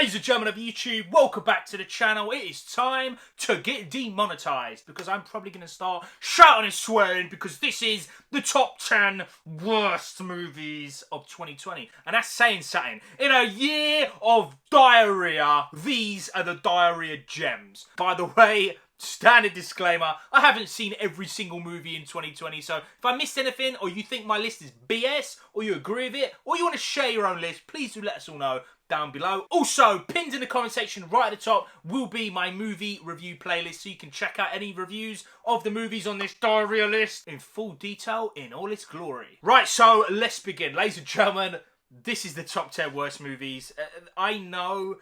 Ladies and gentlemen of YouTube, welcome back to the channel. It is time to get demonetized because I'm probably going to start shouting and swearing because this is the top 10 worst movies of 2020. And that's saying something. In a year of diarrhea, these are the diarrhea gems. By the way, standard disclaimer, I haven't seen every single movie in 2020, so if I missed anything, or you think my list is BS, or you agree with it, or you want to share your own list, please do let us all know down below. Also, pinned in the comment section right at the top will be my movie review playlist, so you can check out any reviews of the movies on this diarrhea list in full detail in all its glory. Right, so let's begin. Ladies and gentlemen, this is the top 10 worst movies. I know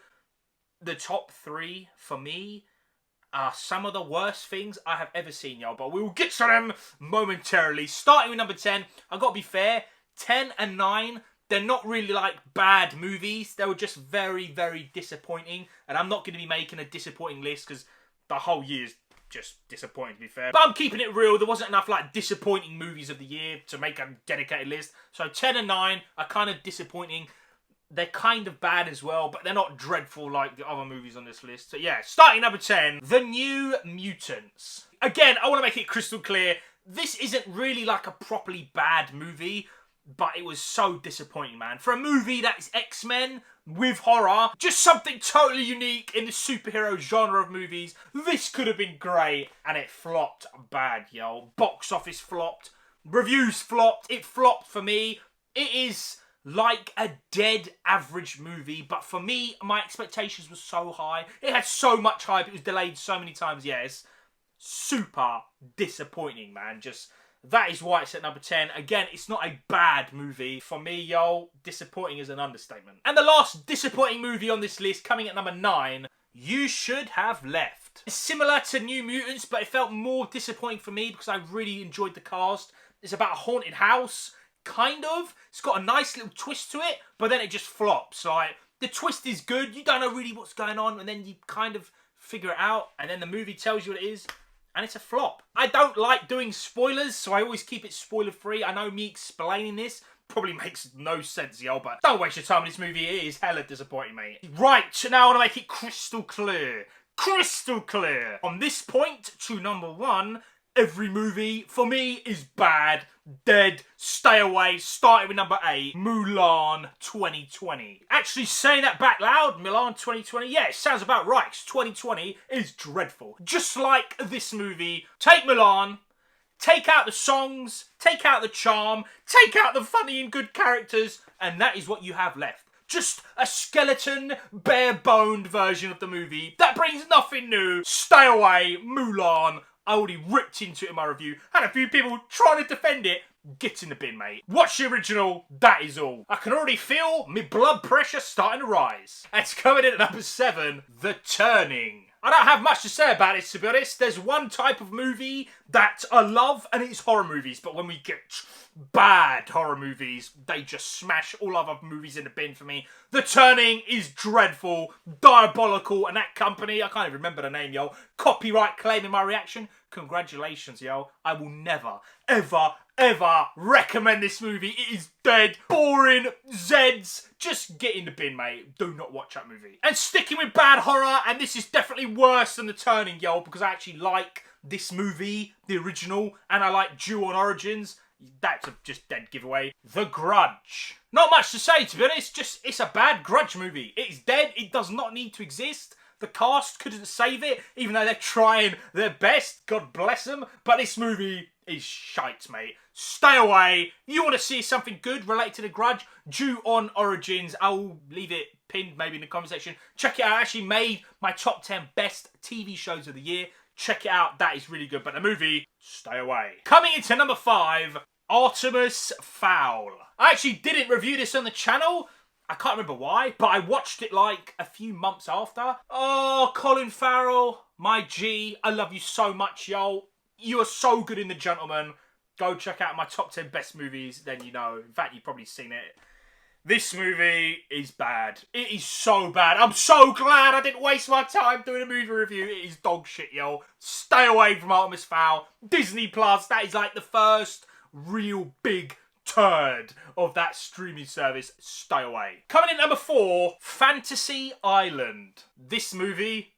the top 3 for me are some of the worst things I have ever seen, y'all. But we will get to them momentarily. Starting with number 10, I've got to be fair, 10 and 9, they're not really like bad movies. They were just very, very disappointing. And I'm not going to be making a disappointing list because the whole year's just disappointing, to be fair. But I'm keeping it real. There wasn't enough like disappointing movies of the year to make a dedicated list. So 10 and 9 are kind of disappointing. They're kind of bad as well, but they're not dreadful like the other movies on this list. So yeah, starting number 10, The New Mutants. Again, I want to make it crystal clear, this isn't really like a properly bad movie, but it was so disappointing, man. For a movie that is X-Men with horror, just something totally unique in the superhero genre of movies, this could have been great, and it flopped bad, yo. Box office flopped, reviews flopped, it flopped for me. It is like a dead average movie, but for me, my expectations were so high. It had so much hype, it was delayed so many times, yes. Super disappointing, man. Just, that is why it's at number 10. Again, it's not a bad movie. For me, yo, disappointing is an understatement. And the last disappointing movie on this list, coming at number 9, You Should Have Left. It's similar to New Mutants, but it felt more disappointing for me because I really enjoyed the cast. It's about a haunted house. Kind of. It's got a nice little twist to it, but then it just flops. Like, the twist is good, you don't know really what's going on, and then you kind of figure it out, and then the movie tells you what it is, and it's a flop. I don't like doing spoilers, so I always keep it spoiler-free. I know me explaining this probably makes no sense, y'all, but don't waste your time on this movie. It is hella disappointing, mate. Right, now I want to make it crystal clear. Crystal clear. From this point to number 1, every movie, for me, is bad, dead, stay away, starting with number 8, Mulan 2020. Actually saying that back loud, Mulan 2020, yeah, it sounds about right, 'cause 2020 is dreadful. Just like this movie, take Mulan, take out the songs, take out the charm, take out the funny and good characters, and that is what you have left. Just a skeleton, bare-boned version of the movie that brings nothing new. Stay away, Mulan. I already ripped into it in my review. Had a few people trying to defend it. Get in the bin, mate. Watch the original, that is all. I can already feel my blood pressure starting to rise. It's coming in at number 7, The Turning. I don't have much to say about it, to be honest. There's one type of movie that I love, and it's horror movies. But when we get bad horror movies, they just smash all other movies in the bin for me. The Turning is dreadful, diabolical, and that company, I can't even remember the name, yo. Copyright claiming my reaction. Congratulations, yo. I will never, ever recommend this movie. It is dead, boring, Zeds. Just get in the bin, mate. Do not watch that movie. And sticking with bad horror, and this is definitely worse than The Turning, yo, because I actually like this movie, the original, and I like Ju-on Origins. That's a just dead giveaway. The Grudge. Not much to say, to be honest. Just, it's a bad Grudge movie. It is dead. It does not need to exist. The cast couldn't save it, even though they're trying their best. God bless them. But this movie is shite, mate. Stay away. You want to see something good related to The Grudge? Ju-on Origins. I'll leave it pinned maybe in the comment section. Check it out. I actually made my top 10 best TV shows of the year. Check it out. That is really good. But the movie, stay away. Coming into number 5, Artemis Fowl. I actually didn't review this on the channel. I can't remember why, but I watched it like a few months after. Oh, Colin Farrell, my G. I love you so much, yo. You are so good in The Gentleman. Go check out my top 10 best movies, then you know. In fact, you've probably seen it. This movie is bad. It is so bad. I'm so glad I didn't waste my time doing a movie review. It is dog shit, yo. Stay away from Artemis Fowl. Disney Plus, that is like the first real big turd of that streaming service. Stay away. Coming in number 4, Fantasy Island. This movie,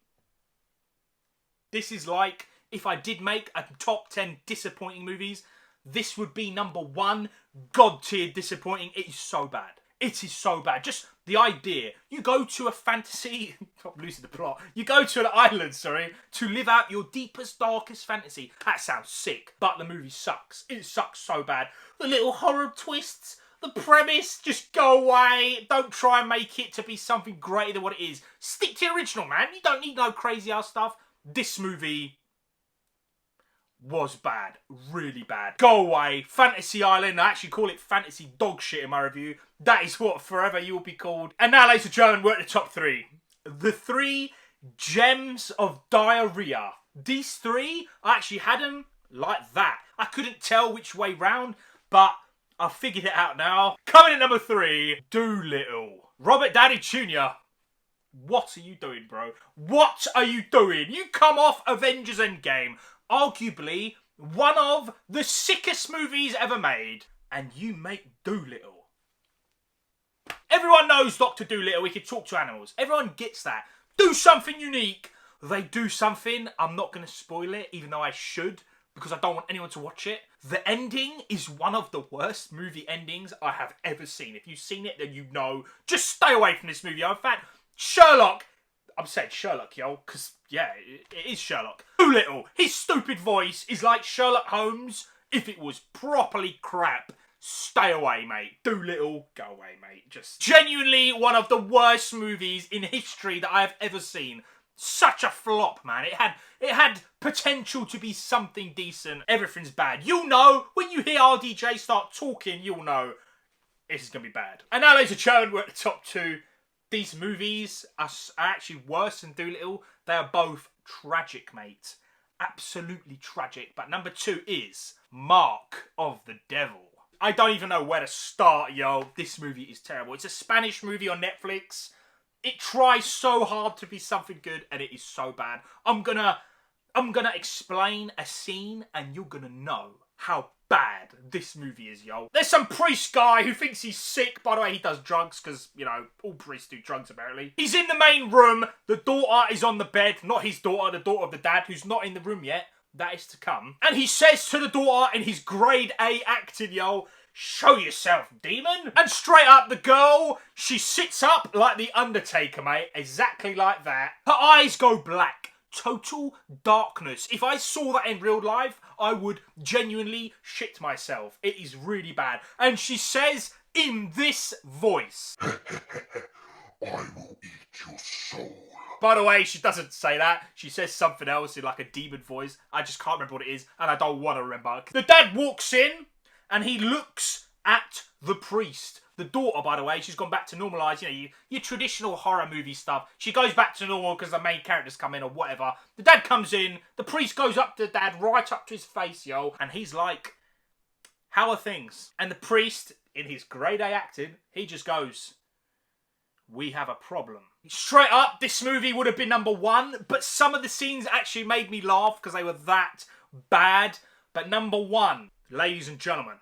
this is like if I did make a top 10 disappointing movies, this would be number 1. God tier disappointing. It is so bad. It is so bad. Just the idea. You go to a fantasy... I'm losing the plot. You go to an island, to live out your deepest, darkest fantasy. That sounds sick. But the movie sucks. It sucks so bad. The little horror twists, the premise, just go away. Don't try and make it to be something greater than what it is. Stick to the original, man. You don't need no crazy ass stuff. This movie was bad. Really bad. Go away. Fantasy Island. I actually call it fantasy dog shit in my review. That is what forever you will be called. And now, ladies and gentlemen, we're at the top 3. The 3 gems of diarrhea. These 3, I actually had them like that. I couldn't tell which way round, but I figured it out now. Coming in number 3, Doolittle. Robert Downey Jr. What are you doing, bro? What are you doing? You come off Avengers Endgame, arguably one of the sickest movies ever made, and you make Doolittle. Everyone knows Dr. Doolittle, he can talk to animals. Everyone gets that. Do something unique. They do something. I'm not going to spoil it, even though I should, because I don't want anyone to watch it. The ending is one of the worst movie endings I have ever seen. If you've seen it, then you know. Just stay away from this movie. In fact, Sherlock. I'm saying Sherlock, yo, because, yeah, it is Sherlock. Doolittle, his stupid voice is like Sherlock Holmes if it was properly crap. Stay away, mate. Doolittle, go away, mate. Just genuinely one of the worst movies in history that I have ever seen. Such a flop, man. It had potential to be something decent. Everything's bad. You'll know when you hear RDJ start talking. You'll know this is gonna be bad. And now, ladies and gentlemen, we're at the top 2. These movies are actually worse than Doolittle. They are both tragic, mate. Absolutely tragic. But number 2 is Mark of the Devil. I don't even know where to start, yo. This movie is terrible. It's a Spanish movie on Netflix. It tries so hard to be something good, and it is so bad. I'm gonna explain a scene, and you're gonna know how bad this movie is, yo. There's some priest guy who thinks he's sick. By the way, he does drugs, because, you know, all priests do drugs, apparently. He's in the main room. The daughter is on the bed. Not his daughter, the daughter of the dad, who's not in the room yet. That is to come. And he says to the daughter in his grade A acting, yo, "Show yourself, demon." And straight up, the girl, she sits up like the Undertaker, mate. Exactly like that. Her eyes go black. Total darkness. If I saw that in real life, I would genuinely shit myself. It is really bad. And she says in this voice, "I will eat your soul." By the way, she doesn't say that. She says something else in like a demon voice. I just can't remember what it is, and I don't want to remember. The dad walks in, and he looks at the priest. The daughter, by the way, she's gone back to normalize, you know, your traditional horror movie stuff. She goes back to normal because the main characters come in or whatever. The dad comes in, the priest goes up to the dad, right up to his face, yo, and he's like, "How are things?" And the priest, in his grade A acting, he just goes, "We have a problem." Straight up, this movie would have been number 1, but some of the scenes actually made me laugh because they were that bad. But number 1, ladies and gentlemen,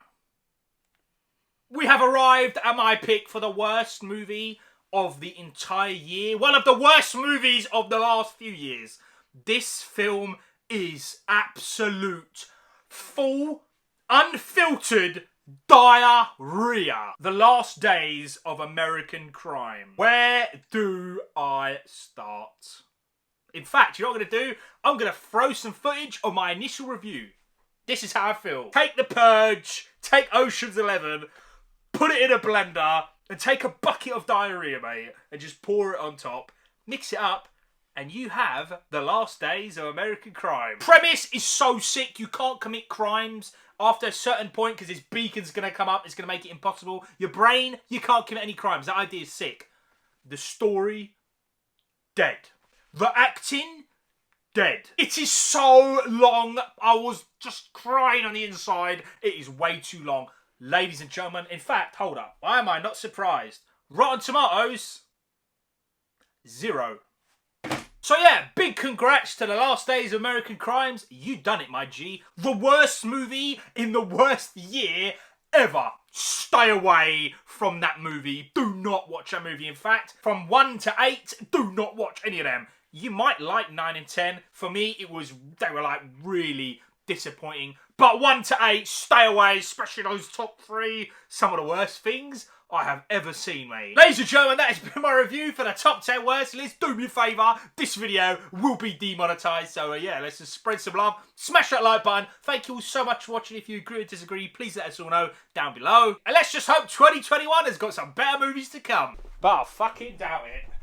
we have arrived at my pick for the worst movie of the entire year. One of the worst movies of the last few years. This film is absolute, full, unfiltered diarrhea. The Last Days of American Crime. Where do I start? In fact, you know what I'm going to do? I'm going to throw some footage of my initial review. This is how I feel. Take The Purge, take Ocean's 11, put it in a blender, and take a bucket of diarrhea, mate, and just pour it on top. Mix it up, and you have The Last Days of American Crime. Premise is so sick, you can't commit crimes after a certain point because this beacon's going to come up. It's going to make it impossible. Your brain, you can't commit any crimes. That idea is sick. The story, dead. The acting, dead. It is so long. I was just crying on the inside. It is way too long. Ladies and gentlemen, in fact, hold up. Why am I not surprised? Rotten Tomatoes, 0. So yeah, big congrats to The Last Days of American Crimes. You done it, my G. The worst movie in the worst year ever, stay away from that movie. Do not watch that movie. In fact, from 1 to 8, do not watch any of them. You might like 9 and 10. For me, they were like really disappointing. But 1 to 8, stay away, especially those top 3. Some of the worst things I have ever seen, mate. Ladies and gentlemen, that has been my review for the top 10 worst list. Do me a favour, this video will be demonetised. So yeah, let's just spread some love. Smash that like button. Thank you all so much for watching. If you agree or disagree, please let us all know down below. And let's just hope 2021 has got some better movies to come. But I fucking doubt it.